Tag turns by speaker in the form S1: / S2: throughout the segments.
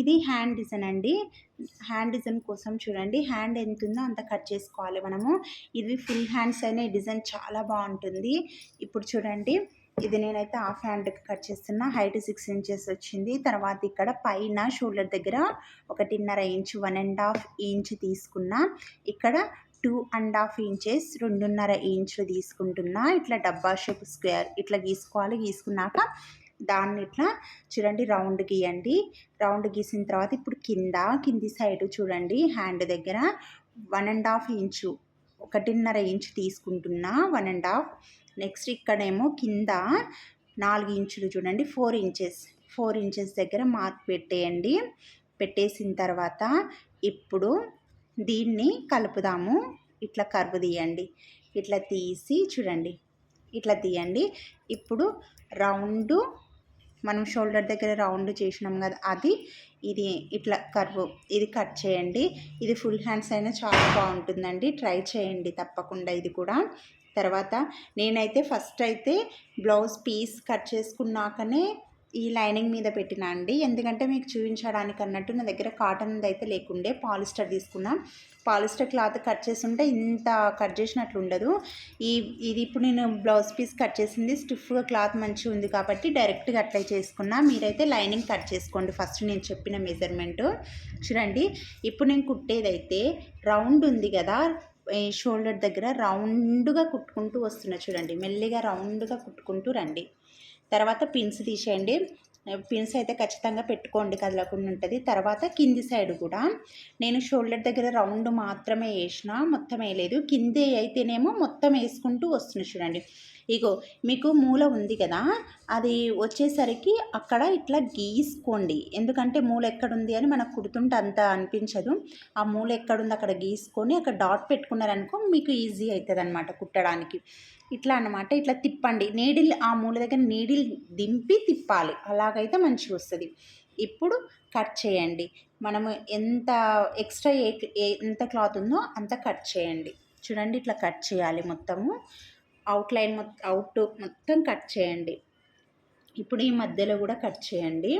S1: ఇది hand design అండి. Hand design కోసం చూడండి, హ్యాండ్ ఎంత ఉందో అంత కట్ చేసుకోవాలి మనము. ఇది ఫుల్ హ్యాండ్స్ అయినా ఈ డిజైన్ చాలా బాగుంటుంది. ఇప్పుడు చూడండి, ఇది నేనైతే హాఫ్ హ్యాండ్కి కట్ చేస్తున్నా. హైట్ 6 ఇంచెస్ వచ్చింది. తర్వాత ఇక్కడ పైన షోల్డర్ దగ్గర 1.5 ఇంచ్ 1.5 ఇంచ్ తీసుకున్నా. ఇక్కడ 2.5 ఇంచెస్ 2.5 ఇంచులు తీసుకుంటున్నా. ఇట్లా డబ్బా షేప్ స్క్వేర్ ఇట్లా గీసుకోవాలి. గీసుకున్నాక దాన్ని ఇట్లా చూడండి రౌండ్ గీయండి. రౌండ్ గీసిన తర్వాత ఇప్పుడు కింది సైడ్ చూడండి, హ్యాండ్ దగ్గర 1.5 ఇంచు 1.5 ఇంచు తీసుకుంటున్నా. 1.5. నెక్స్ట్ ఇక్కడేమో కింద 4 ఇంచులు చూడండి, 4 ఇంచెస్ దగ్గర మార్క్ పెట్టేయండి. పెట్టేసిన తర్వాత ఇప్పుడు దీన్ని కలుపుదాము. ఇట్లా కర్వ్ తీయండి. ఇట్లా తీసి చూడండి, ఇట్లా తీయండి. ఇప్పుడు రౌండ్ మనం షోల్డర్ దగ్గర రౌండ్ చేసినాం కదా, ఇది ఇట్లా కర్వ్ ఇది కట్ చేయండి. ఇది ఫుల్ హ్యాండ్స్ అయినా చాలా బాగుంటుందండి, ట్రై చేయండి తప్పకుండా ఇది కూడా. తర్వాత నేనైతే ఫస్ట్ అయితే బ్లౌజ్ పీస్ కట్ చేసుకున్నాకనే ఈ లైనింగ్ మీద పెట్టినా అండి. ఎందుకంటే మీకు చూపించడానికి అన్నట్టు నా దగ్గర కాటన్ అయితే లేకుండే, పాలిస్టర్ తీసుకున్నా. పాలిస్టర్ క్లాత్ కట్ చేస్తుంటే ఇంత కట్ చేసినట్లు ఉండదు. ఇది ఇప్పుడు నేను బ్లౌజ్ పీస్ కట్ చేసింది స్టిఫ్గా క్లాత్ మంచిగా ఉంది కాబట్టి డైరెక్ట్గా అప్లై చేసుకున్నా. మీరైతే లైనింగ్ కట్ చేసుకోండి ఫస్ట్ నేను చెప్పిన మెజర్మెంట్. చూడండి, ఇప్పుడు నేను కుట్టేదైతే రౌండ్ ఉంది కదా, షోల్డర్ దగ్గర రౌండ్గా కుట్టుకుంటూ వస్తున్నా. చూడండి, మెల్లిగా రౌండ్గా కుట్టుకుంటూ రండి. తర్వాత పిన్స్ తీసేయండి. పిన్స్ అయితే ఖచ్చితంగా పెట్టుకోండి, కదలకుండా ఉంటుంది. తర్వాత కింది సైడ్ కూడా నేను షోల్డర్ దగ్గర రౌండ్ మాత్రమే వేసిన, మొత్తం వేయలేదు. కింది అయితేనేమో మొత్తం వేసుకుంటూ వస్తున్నా. చూడండి, ఇగో మీకు మూల ఉంది కదా, అది వచ్చేసరికి అక్కడ ఇట్లా గీసుకోండి. ఎందుకంటే మూల ఎక్కడుంది అని మనకు కుడుతుంటే అంత అనిపించదు. ఆ మూల ఎక్కడుంది అక్కడ గీసుకొని అక్కడ డాట్ పెట్టుకున్నారనుకో మీకు ఈజీ అవుతుంది అనమాట కుట్టడానికి. ఇట్లా అనమాట, ఇట్లా తిప్పండి. నీడిల్ ఆ మూల దగ్గర నీడిల్ దింపి తిప్పాలి, అలాగైతే మంచిగా వస్తుంది. ఇప్పుడు కట్ చేయండి. మనము ఎంత ఎక్స్ట్రా ఎంత క్లాత్ ఉందో అంత కట్ చేయండి. చూడండి, ఇట్లా కట్ చేయాలి మొత్తము. అవుట్లైన్ మొత్తం కట్ చేయండి. ఇప్పుడు ఈ మధ్యలో కూడా కట్ చేయండి.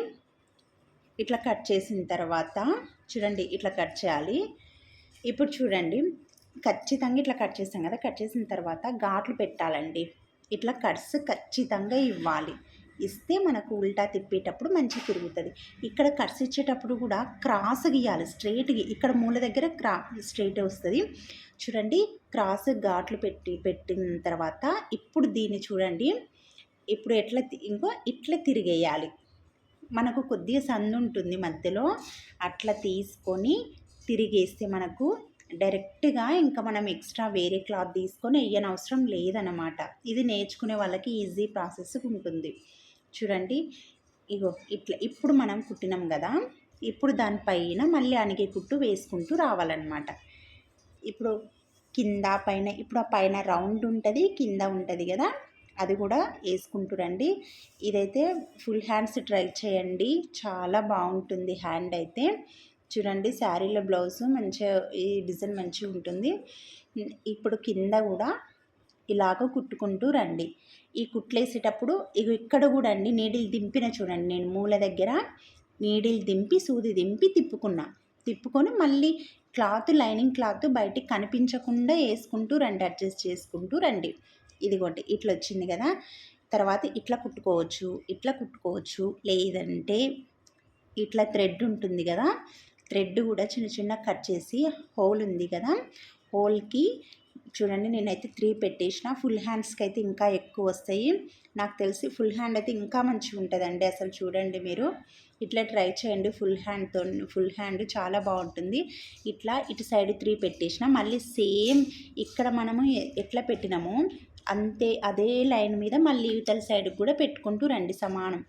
S1: ఇట్లా కట్ చేసిన తర్వాత చూడండి, ఇట్లా కట్ చేయాలి. ఇప్పుడు చూడండి, ఖచ్చితంగా ఇట్లా కట్ చేస్తాం కదా, కట్ చేసిన తర్వాత ఘాట్లు పెట్టాలండి. ఇట్లా కట్స్ ఖచ్చితంగా ఇవ్వాలి. ఇస్తే మనకు ఉల్టా తిప్పేటప్పుడు మంచిగా తిరుగుతుంది. ఇక్కడ కట్స్ ఇచ్చేటప్పుడు కూడా క్రాస్ గీయాలి, స్ట్రైట్గా. ఇక్కడ మూల దగ్గర స్ట్రైట్ వస్తుంది. చూడండి, క్రాస్ ఘాట్లు పెట్టిన తర్వాత ఇప్పుడు దీన్ని చూడండి, ఇప్పుడు ఇట్లా తిరిగేయాలి. మనకు కొద్దిగా సందు ఉంటుంది మధ్యలో, అట్లా తీసుకొని తిరిగేస్తే మనకు డైరెక్ట్గా ఇంకా మనం ఎక్స్ట్రా వేరే క్లాత్ తీసుకొని వేయనవసరం లేదన్నమాట. ఇది నేర్చుకునే వాళ్ళకి ఈజీ ప్రాసెస్ ఉంటుంది. చూడండి, ఇగో ఇట్లా ఇప్పుడు మనం కుట్టినాం కదా, ఇప్పుడు దానిపైన మళ్ళీ అనిగే కుట్టు వేసుకుంటూ రావాలన్నమాట. ఇప్పుడు కింద పైన, ఇప్పుడు ఆ పైన రౌండ్ ఉంటుంది, కింద ఉంటుంది కదా, అది కూడా వేసుకుంటూ రండి. ఇదైతే ఫుల్ హ్యాండ్స్ ట్రై చేయండి, చాలా బాగుంటుంది హ్యాండ్ అయితే. చూడండి, శారీలో బ్లౌజ్ మంచిగా ఈ డిజైన్ మంచిగా ఉంటుంది. ఇప్పుడు కింద కూడా ఇలాగ కుట్టుకుంటూ రండి. ఈ కుట్లేసేటప్పుడు ఇక్కడ కూడా అండి నీడిల్ దింపిన చూడండి, నేను మూల దగ్గర నీడిల్ దింపి సూది దింపి తిప్పుకొని మళ్ళీ క్లాత్ లైనింగ్ క్లాత్ బయటికి కనిపించకుండా వేసుకుంటూ రండి, అడ్జస్ట్ చేసుకుంటూ రండి. ఇదిగోండి ఇట్లా వచ్చింది కదా. తర్వాత ఇట్లా కుట్టుకోవచ్చు, లేదంటే ఇట్లా థ్రెడ్ ఉంటుంది కదా, థ్రెడ్ కూడా చిన్న కట్ చేసి హోల్ ఉంది కదా, హోల్కి చూడండి నేనైతే 3 పెట్టేసిన. ఫుల్ హ్యాండ్స్కి అయితే ఇంకా ఎక్కువ వస్తాయి నాకు తెలిసి. ఫుల్ హ్యాండ్ అయితే ఇంకా మంచిగా ఉంటుందండి అసలు. చూడండి, మీరు ఇట్లా ట్రై చేయండి. ఫుల్ హ్యాండ్ చాలా బాగుంటుంది. ఇట్లా ఇటు సైడ్ 3 పెట్టేసిన. మళ్ళీ సేమ్ ఇక్కడ మనము ఎట్లా పెట్టినామో అంతే అదే లైన్ మీద మళ్ళీ యువతల సైడ్కి కూడా పెట్టుకుంటూ రండి సమానం.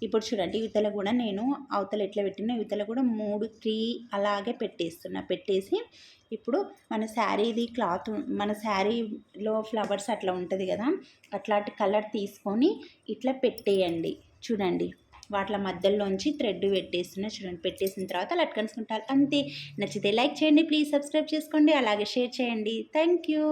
S1: ఇప్పుడు చూడండి, యువతల కూడా నేను అవతల ఎట్లా పెట్టినా యువతల కూడా 3 అలాగే పెట్టేసి ఇప్పుడు మన శారీది క్లాత్, మన శారీలో ఫ్లవర్స్ అట్లా ఉంటుంది కదా, అట్లాంటి కలర్ తీసుకొని ఇట్లా పెట్టేయండి. చూడండి, వాటి మధ్యలోంచి థ్రెడ్ చూడండి. పెట్టేసిన తర్వాత లట్కన్స్ ఉంటారు అంతే. నచ్చితే లైక్ చేయండి, ప్లీజ్ సబ్స్క్రైబ్ చేసుకోండి, అలాగే షేర్ చేయండి. Thank you.